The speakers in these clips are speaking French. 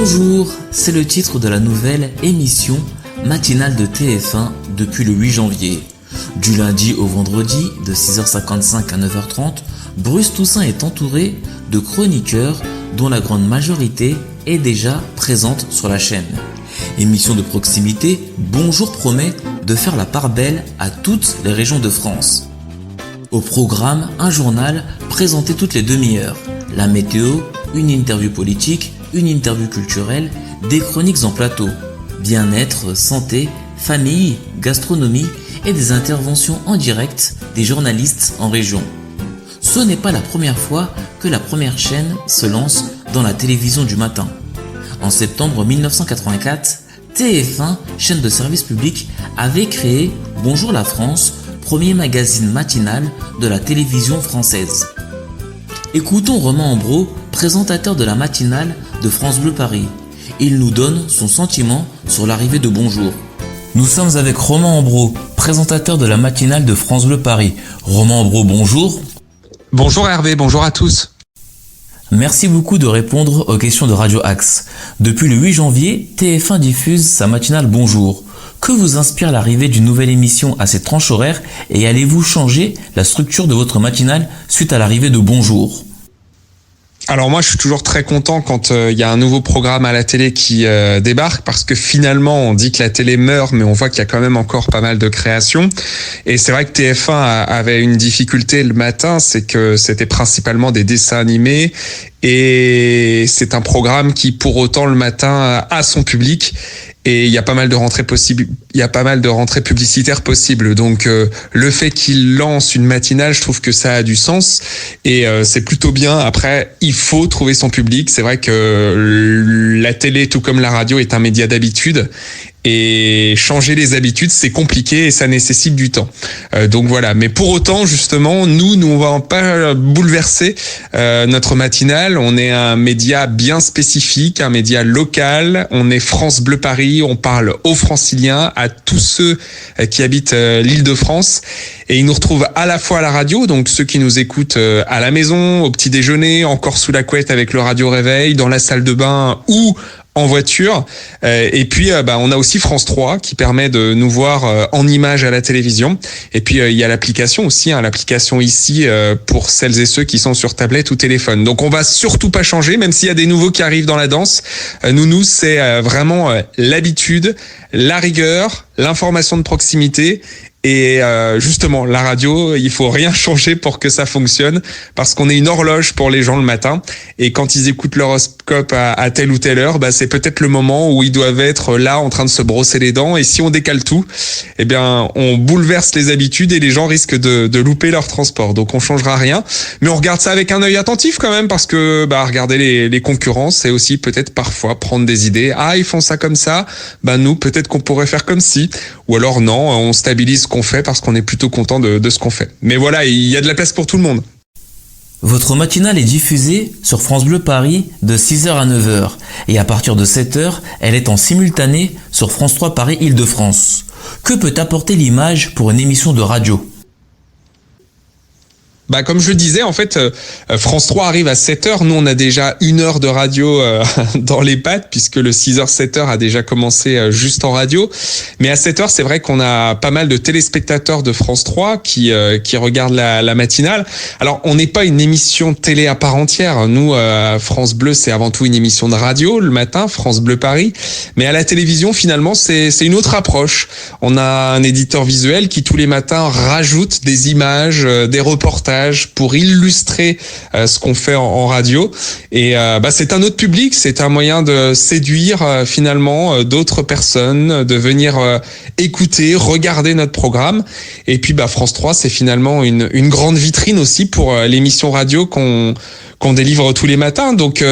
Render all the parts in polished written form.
Bonjour, c'est le titre de la nouvelle émission matinale de TF1 depuis le 8 janvier. Du lundi au vendredi, de 6h55 à 9h30, Bruce Toussaint est entouré de chroniqueurs dont la grande majorité est déjà présente sur la chaîne. Émission de proximité, Bonjour promet de faire la part belle à toutes les régions de France. Au programme, un journal présenté toutes les demi-heures, la météo, une interview politique, une interview culturelle, des chroniques en plateau, bien-être, santé, famille, gastronomie et des interventions en direct des journalistes en région. Ce n'est pas la première fois que la première chaîne se lance dans la télévision du matin. En septembre 1984, TF1, chaîne de service public, avait créé Bonjour la France, premier magazine matinal de la télévision française. Écoutons Romain Ambro, présentateur de la matinale de France Bleu Paris. Il nous donne son sentiment sur l'arrivée de Bonjour. Nous sommes avec Romain Ambro, présentateur de la matinale de France Bleu Paris. Romain Ambro, bonjour. Bonjour Hervé, bonjour à tous. Merci beaucoup de répondre aux questions de Radio Axe. Depuis le 8 janvier, TF1 diffuse sa matinale Bonjour. Que vous inspire l'arrivée d'une nouvelle émission à cette tranche horaire et allez-vous changer la structure de votre matinale suite à l'arrivée de Bonjour ? Alors moi, je suis toujours très content quand il y a un nouveau programme à la télé qui débarque, parce que finalement, on dit que la télé meurt, mais on voit qu'il y a quand même encore pas mal de créations. Et c'est vrai que TF1 avait une difficulté le matin, c'est que c'était principalement des dessins animés. Et c'est un programme qui, pour autant, le matin, a son public. Et il y a pas mal de rentrées possibles, il y a pas mal de rentrées publicitaires possibles. Donc le fait qu'il lance une matinale, je trouve que ça a du sens et c'est plutôt bien. Après, il faut trouver son public. C'est vrai que la télé, tout comme la radio, est un média d'habitude. Et changer les habitudes, c'est compliqué et ça nécessite du temps. Donc voilà. Mais pour autant, justement, nous on va pas bouleverser notre matinale. On est un média bien spécifique, un média local. On est France Bleu Paris. On parle aux Franciliens, à tous ceux qui habitent l'Île-de-France. Et ils nous retrouvent à la fois à la radio, donc ceux qui nous écoutent à la maison, au petit déjeuner, encore sous la couette avec le radio réveil, dans la salle de bain ou en voiture. Et puis on a aussi France 3 qui permet de nous voir en images à la télévision. Et puis il y a l'application aussi, l'application ici pour celles et ceux qui sont sur tablette ou téléphone. Donc on va surtout pas changer, même s'il y a des nouveaux qui arrivent dans la danse. Nous c'est vraiment l'habitude, la rigueur, l'information de proximité. Et justement, la radio, il faut rien changer pour que ça fonctionne, parce qu'on est une horloge pour les gens le matin. Et quand ils écoutent l'horoscope à telle ou telle heure, c'est peut-être le moment où ils doivent être là en train de se brosser les dents. Et si on décale tout, eh bien, on bouleverse les habitudes et les gens risquent de louper leur transport. Donc on changera rien, mais on regarde ça avec un œil attentif quand même, parce que regarder les concurrents, c'est aussi peut-être parfois prendre des idées. Ah, ils font ça comme ça. Nous, peut-être qu'on pourrait faire comme si. Ou alors non, on stabilise qu'on fait parce qu'on est plutôt content de ce qu'on fait. Mais voilà, il y a de la place pour tout le monde. Votre matinale est diffusée sur France Bleu Paris de 6h à 9h et à partir de 7h, elle est en simultané sur France 3 Paris Île-de-France. Que peut apporter l'image pour une émission de radio ? Comme je le disais, en fait, France 3 arrive à 7h. Nous, on a déjà 1 heure de radio dans les pattes, puisque le 6h, 7h a déjà commencé juste en radio. Mais à 7h, c'est vrai qu'on a pas mal de téléspectateurs de France 3 qui regardent la matinale. Alors, on n'est pas une émission télé à part entière. Nous, France Bleu, c'est avant tout une émission de radio le matin, France Bleu Paris. Mais à la télévision, finalement, c'est une autre approche. On a un éditeur visuel qui, tous les matins, rajoute des images, des reportages, pour illustrer ce qu'on fait en radio. Et c'est un autre public, c'est un moyen de séduire finalement d'autres personnes, de venir écouter, regarder notre programme. Et puis France 3, c'est finalement une grande vitrine aussi pour l'émission radio qu'on délivre tous les matins. Donc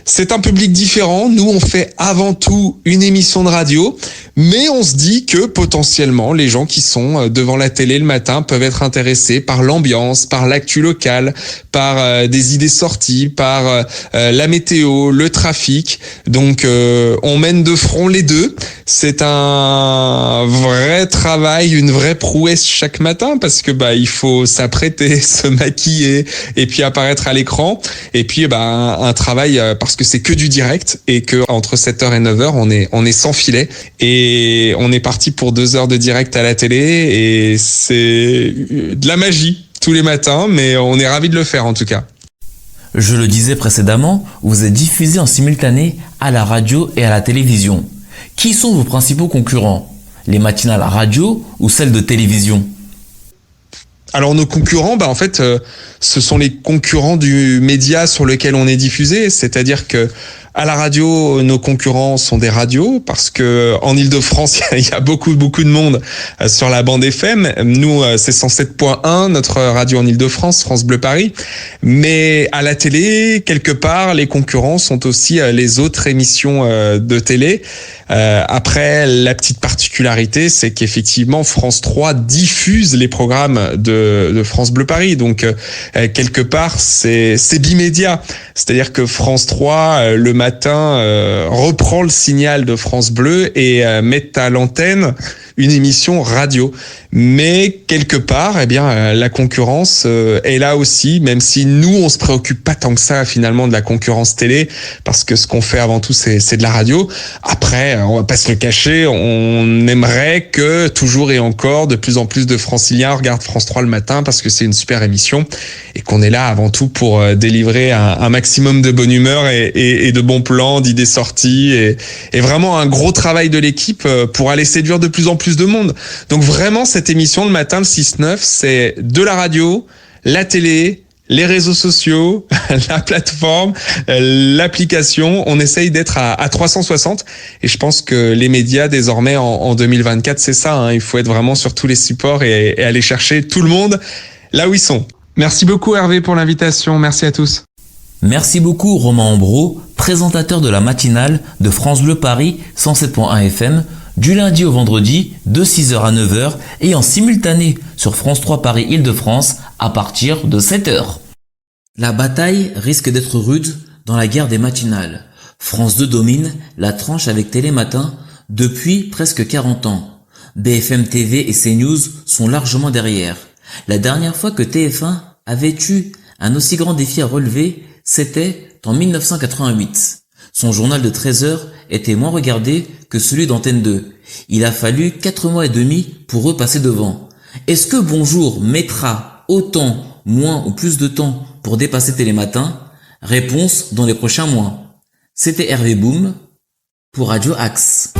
c'est un public différent. Nous, on fait avant tout une émission de radio, Mais on se dit que potentiellement, les gens qui sont devant la télé le matin peuvent être intéressés par l'ambiance, par l'actu locale, par des idées sorties, par la météo, le trafic. Donc, on mène de front les deux. C'est un vrai travail, une vraie prouesse chaque matin parce que il faut s'apprêter, se maquiller et puis apparaître à l'écran. Et puis un travail parce que c'est que du direct et que entre 7h et 9h, on est sans filet. Et on est parti pour 2 heures de direct à la télé et c'est de la magie tous les matins, mais on est ravis de le faire en tout cas. Je le disais précédemment, vous êtes diffusé en simultané à la radio et à la télévision. Qui sont vos principaux concurrents? Les matinales radio ou celles de télévision? Alors nos concurrents, en fait, ce sont les concurrents du média sur lequel on est diffusé, c'est-à-dire que à la radio, nos concurrents sont des radios parce que en Île-de-France, il y a beaucoup de monde sur la bande FM. Nous, c'est 107.1, notre radio en Île-de-France, France Bleu Paris. Mais à la télé, quelque part, les concurrents sont aussi les autres émissions de télé. Après, la petite particularité, c'est qu'effectivement, France 3 diffuse les programmes de France Bleu Paris. Donc, quelque part, c'est bimédia. C'est-à-dire que France 3, le matin, reprend le signal de France Bleu et met à l'antenne une émission radio. Mais quelque part, la concurrence est là aussi, même si nous, on se préoccupe pas tant que ça finalement de la concurrence télé, parce que ce qu'on fait avant tout, c'est de la radio. Après, on va pas se le cacher, on aimerait que toujours et encore de plus en plus de Franciliens regardent France 3 le matin parce que c'est une super émission et qu'on est là avant tout pour délivrer un maximum de bonne humeur et de bons plans, d'idées sorties et vraiment un gros travail de l'équipe pour aller séduire de plus en plus de monde. Donc vraiment, cette émission le matin, le 6-9, c'est de la radio, la télé, les réseaux sociaux, la plateforme, l'application. On essaye d'être à 360 et je pense que les médias désormais en 2024, c'est ça. Il faut être vraiment sur tous les supports et aller chercher tout le monde là où ils sont. Merci beaucoup Hervé pour l'invitation. Merci à tous. Merci beaucoup Romain Ambro, présentateur de la matinale de France Bleu Paris 107.1 FM, du lundi au vendredi de 6h à 9h et en simultané sur France 3 Paris Île-de-France à partir de 7h. La bataille risque d'être rude dans la guerre des matinales. France 2 domine la tranche avec Télématin depuis presque 40 ans. BFM TV et CNews sont largement derrière. La dernière fois que TF1 avait eu un aussi grand défi à relever, c'était en 1988. Son journal de 13 heures était moins regardé que celui d'Antenne 2. Il a fallu 4 mois et demi pour eux passer devant. Est-ce que Bonjour mettra autant, moins ou plus de temps pour dépasser Télématin? Réponse dans les prochains mois. C'était Hervé Boom pour Radio Axe.